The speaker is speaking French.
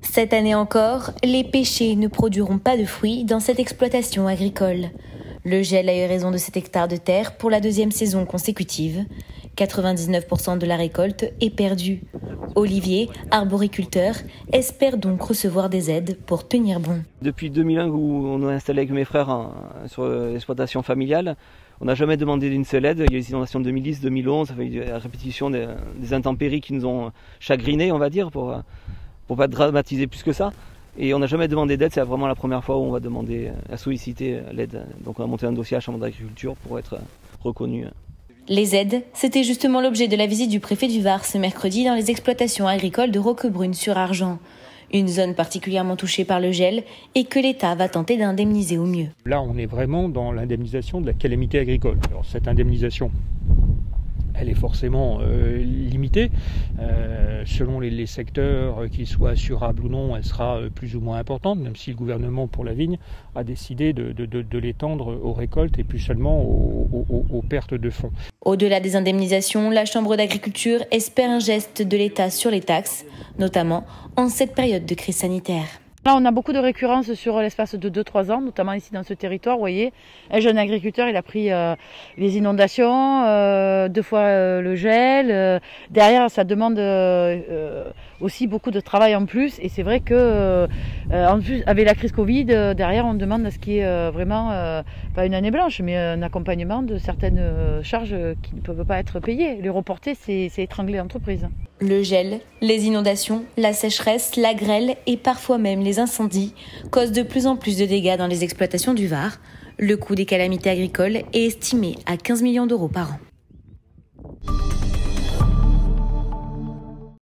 Cette année encore, les pêchers ne produiront pas de fruits dans cette exploitation agricole. Le gel a eu raison de cet hectare de terre pour la deuxième saison consécutive. 99% de la récolte est perdue. Olivier, arboriculteur, espère donc recevoir des aides pour tenir bon. Depuis 2001 où on a installé avec mes frères sur l'exploitation familiale, on n'a jamais demandé d'une seule aide. Il y a eu les inondations de 2010-2011, ça fait la répétition des intempéries qui nous ont chagrinés, on va dire, pour pas dramatiser plus que ça. Et on n'a jamais demandé d'aide, c'est vraiment la première fois où on va demander à solliciter l'aide. Donc on a monté un dossier à la Chambre d'agriculture pour être reconnu. Les aides, c'était justement l'objet de la visite du préfet du Var ce mercredi dans les exploitations agricoles de Roquebrune-sur-Argent. Une zone particulièrement touchée par le gel et que l'État va tenter d'indemniser au mieux. Là, on est vraiment dans l'indemnisation de la calamité agricole. Alors, cette indemnisation, elle est forcément limitée. Selon les secteurs, qu'ils soient assurables ou non, elle sera plus ou moins importante, même si le gouvernement, pour la vigne, a décidé de l'étendre aux récoltes et plus seulement aux pertes de fonds. Au-delà des indemnisations, la Chambre d'agriculture espère un geste de l'État sur les taxes, notamment en cette période de crise sanitaire. Là, on a beaucoup de récurrences sur l'espace de 2-3 ans, notamment ici dans ce territoire. Vous voyez, un jeune agriculteur, il a pris les inondations, 2 fois le gel. Derrière, ça demande aussi beaucoup de travail en plus. Et c'est vrai que, en plus, avec la crise Covid, derrière, on demande à ce qu'il y ait vraiment, pas une année blanche, mais un accompagnement de certaines charges qui ne peuvent pas être payées. Les reporter, c'est étrangler l'entreprise. Le gel, les inondations, la sécheresse, la grêle et parfois même les incendies causent de plus en plus de dégâts dans les exploitations du Var. Le coût des calamités agricoles est estimé à 15 millions d'euros par an.